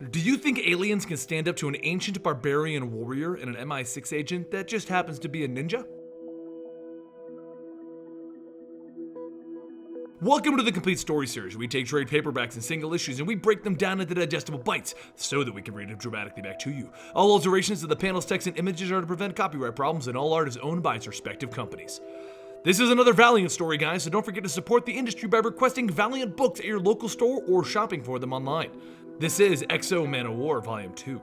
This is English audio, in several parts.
Do you think aliens can stand up to an ancient barbarian warrior and an MI6 agent that just happens to be a ninja? Welcome to the Complete Story Series. We take trade paperbacks and single issues and we break them down into digestible bites so that we can read them dramatically back to you. All alterations to the panels, text, and images are to prevent copyright problems, and all art is owned by its respective companies. This is another Valiant story, guys, so don't forget to support the industry by requesting Valiant books at your local store or shopping for them online. This is Exo Manowar Volume 2.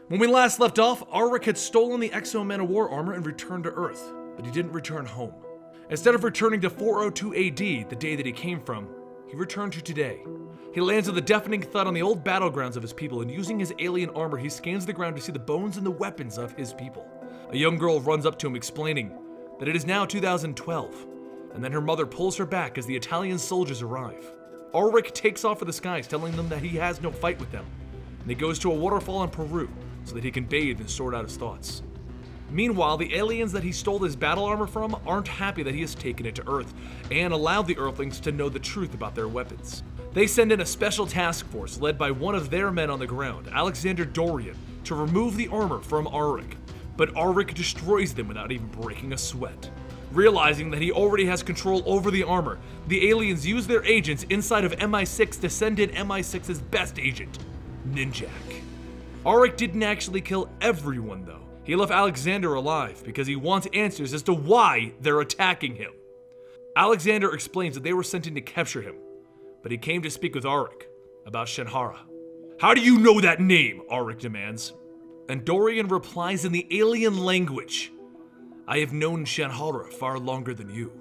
When we last left off, Auric had stolen the Exo Manowar armor and returned to Earth, but he didn't return home. Instead of returning to 402 AD, the day that he came from, he returned to today. He lands with a deafening thud on the old battlegrounds of his people, and using his alien armor, he scans the ground to see the bones and the weapons of his people. A young girl runs up to him explaining that it is now 2012, and then her mother pulls her back as the Italian soldiers arrive. Auric takes off for the skies, telling them that he has no fight with them, and he goes to a waterfall in Peru so that he can bathe and sort out his thoughts. Meanwhile, the aliens that he stole his battle armor from aren't happy that he has taken it to Earth and allowed the Earthlings to know the truth about their weapons. They send in a special task force led by one of their men on the ground, Alexander Dorian, to remove the armor from Auric, but Auric destroys them without even breaking a sweat. Realizing that he already has control over the armor, the aliens use their agents inside of MI6 to send in MI6's best agent, Ninjak. Auric didn't actually kill everyone though. He left Alexander alive because he wants answers as to why they're attacking him. Alexander explains that they were sent in to capture him, but he came to speak with Auric about Shanhara. "How do you know that name?" Auric demands. And Dorian replies in the alien language, "I have known Shanhara far longer than you."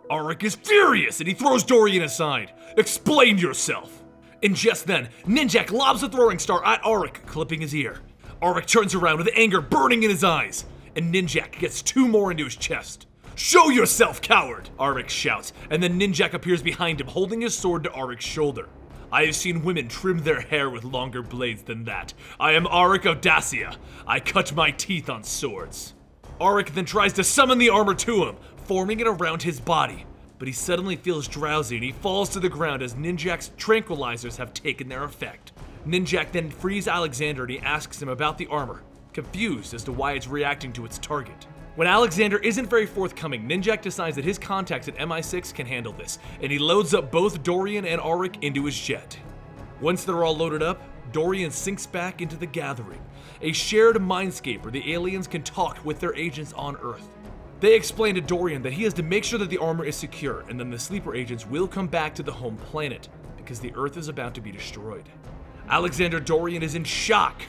Auric is furious and he throws Dorian aside. "Explain yourself!" And just then, Ninjak lobs a throwing star at Auric, clipping his ear. Auric turns around with anger burning in his eyes, and Ninjak gets two more into his chest. "Show yourself, coward!" Auric shouts, and then Ninjak appears behind him, holding his sword to Auric's shoulder. "I have seen women trim their hair with longer blades than that. I am Auric of Dacia. I cut my teeth on swords." Auric then tries to summon the armor to him, forming it around his body. But he suddenly feels drowsy and he falls to the ground as Ninjak's tranquilizers have taken their effect. Ninjak then frees Alexander and he asks him about the armor, confused as to why it's reacting to its target. When Alexander isn't very forthcoming, Ninjak decides that his contacts at MI6 can handle this, and he loads up both Dorian and Auric into his jet. Once they're all loaded up, Dorian sinks back into the Gathering, a shared mindscape where the aliens can talk with their agents on Earth. They explain to Dorian that he has to make sure that the armor is secure, and then the sleeper agents will come back to the home planet, because the Earth is about to be destroyed. Alexander Dorian is in shock.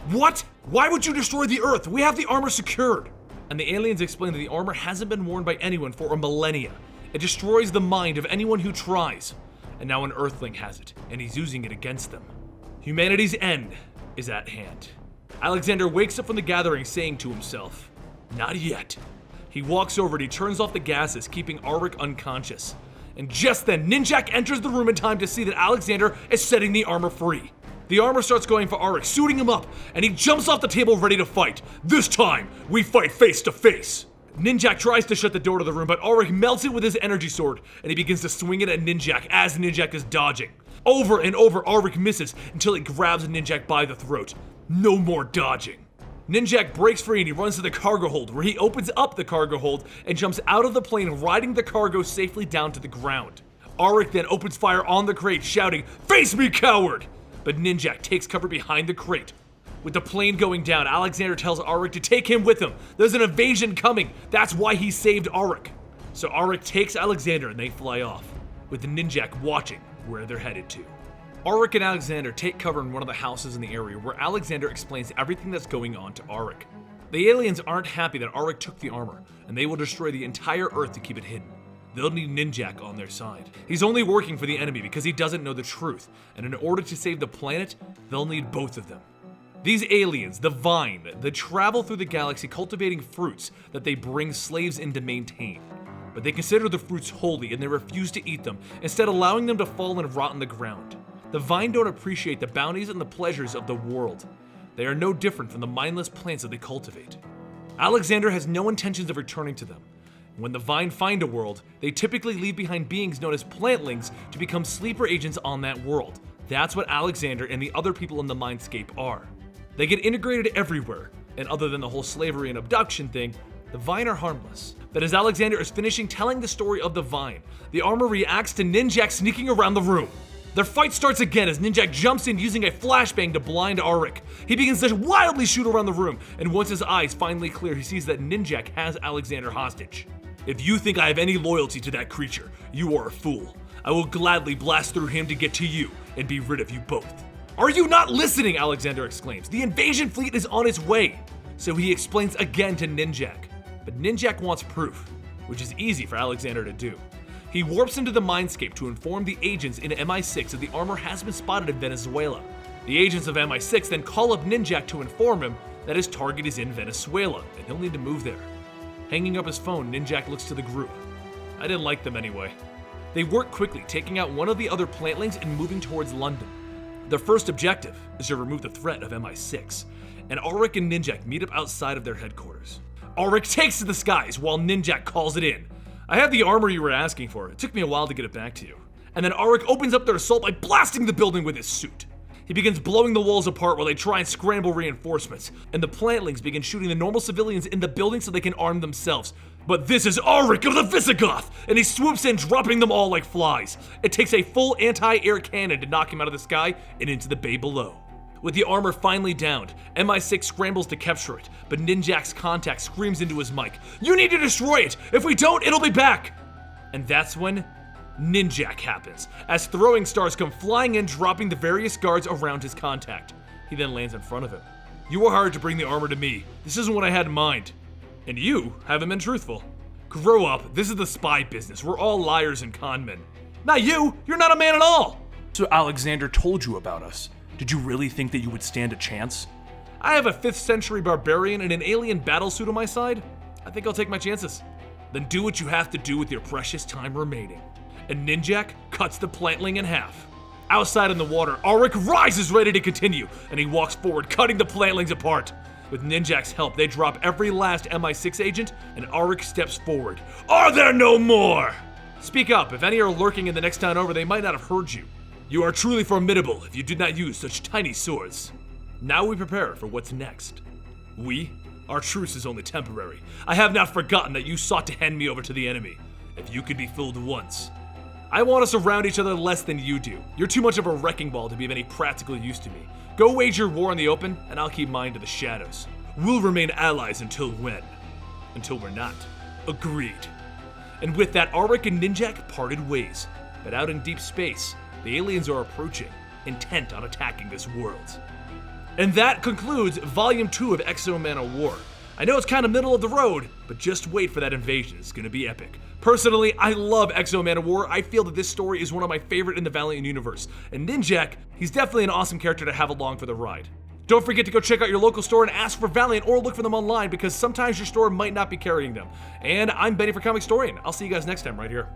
"What? Why would you destroy the Earth? We have the armor secured!" And the aliens explain that the armor hasn't been worn by anyone for a millennia. It destroys the mind of anyone who tries. And now an Earthling has it, and he's using it against them. Humanity's end is at hand. Alexander wakes up from the Gathering saying to himself, "Not yet." He walks over and he turns off the gases, keeping Auric unconscious. And just then, Ninjak enters the room in time to see that Alexander is setting the armor free. The armor starts going for Auric, suiting him up, and he jumps off the table ready to fight. "This time, we fight face to face." Ninjak tries to shut the door to the room, but Auric melts it with his energy sword, and he begins to swing it at Ninjak as Ninjak is dodging. Over and over, Auric misses until he grabs Ninjak by the throat. No more dodging. Ninjak breaks free and he runs to the cargo hold, where he opens up the cargo hold and jumps out of the plane, riding the cargo safely down to the ground. Auric then opens fire on the crate, shouting, "Face me, coward!" But Ninjak takes cover behind the crate. With the plane going down, Alexander tells Auric to take him with him. There's an invasion coming. That's why he saved Auric. So Auric takes Alexander and they fly off, with the Ninjak watching where they're headed to. Auric and Alexander take cover in one of the houses in the area where Alexander explains everything that's going on to Auric. The aliens aren't happy that Auric took the armor, and they will destroy the entire Earth to keep it hidden. They'll need Ninjak on their side. He's only working for the enemy because he doesn't know the truth, and in order to save the planet, they'll need both of them. These aliens, the Vine, they travel through the galaxy cultivating fruits that they bring slaves in to maintain. But they consider the fruits holy and they refuse to eat them, instead allowing them to fall and rot in the ground. The Vine don't appreciate the bounties and the pleasures of the world. They are no different from the mindless plants that they cultivate. Alexander has no intentions of returning to them. When the Vine find a world, they typically leave behind beings known as plantlings to become sleeper agents on that world, That's what Alexander and the other people in the Mindscape are. They get integrated everywhere, and other than the whole slavery and abduction thing, the Vine are harmless. But as Alexander is finishing telling the story of the Vine, the armor reacts to Ninjak sneaking around the room. Their fight starts again as Ninjak jumps in using a flashbang to blind Auric. He begins to wildly shoot around the room, and once his eyes finally clear, he sees that Ninjak has Alexander hostage. If you think I have any loyalty to that creature, you are a fool. I will gladly blast through him to get to you and be rid of you both. Are you not listening? Alexander exclaims. The invasion fleet is on its way. So he explains again to Ninjak. But Ninjak wants proof, which is easy for Alexander to do. He warps into the Mindscape to inform the agents in MI6 that the armor has been spotted in Venezuela. The agents of MI6 then call up Ninjak to inform him that his target is in Venezuela and he'll need to move there. Hanging up his phone, Ninjak looks to the group. I didn't like them anyway. They work quickly, taking out one of the other plantlings and moving towards London. Their first objective is to remove the threat of MI6, and Auric and Ninjak meet up outside of their headquarters. Auric takes to the skies while Ninjak calls it in. I have the armor you were asking for. It took me a while to get it back to you. And then Auric opens up their assault by blasting the building with his suit. He begins blowing the walls apart while they try and scramble reinforcements, and the plantlings begin shooting the normal civilians in the building so they can arm themselves. But this is Auric of the Visigoth, and he swoops in, dropping them all like flies. It takes a full anti-air cannon to knock him out of the sky and into the bay below. With the armor finally downed, MI6 scrambles to capture it, but Ninjak's contact screams into his mic, "You need to destroy it! If we don't, it'll be back!" And that's when Ninjak happens, as throwing stars come flying in, dropping the various guards around his contact. He then lands in front of him. "You were hired to bring the armor to me. This isn't what I had in mind. And you haven't been truthful. Grow up, this is the spy business. We're all liars and conmen. Not you! You're not a man at all!" So Alexander told you about us. Did you really think that you would stand a chance? I have a 5th century barbarian and an alien battlesuit on my side. I think I'll take my chances. Then do what you have to do with your precious time remaining. And Ninjak cuts the plantling in half. Outside in the water, Auric rises ready to continue, and he walks forward, cutting the plantlings apart. With Ninjak's help, they drop every last MI6 agent, and Auric steps forward. "Are there no more?" Speak up. If any are lurking in the next town over, they might not have heard you. You are truly formidable if you did not use such tiny swords. Now we prepare for what's next. Our truce is only temporary. I have not forgotten that you sought to hand me over to the enemy. If you could be fooled once. I want us around each other less than you do. You're too much of a wrecking ball to be of any practical use to me. Go wage your war in the open, and I'll keep mine to the shadows. We'll remain allies until when? Until we're not. Agreed. And with that, Auric and Ninjak parted ways. But out in deep space, the aliens are approaching, intent on attacking this world. And that concludes Volume 2 of Manowar. I know it's kind of middle of the road, but just wait for that invasion. It's going to be epic. Personally, I love Manowar. I feel that this story is one of my favorite in the Valiant universe. And Ninjak, he's definitely an awesome character to have along for the ride. Don't forget to go check out your local store and ask for Valiant or look for them online because sometimes your store might not be carrying them. And I'm Benny for Comicstorian. I'll see you guys next time right here.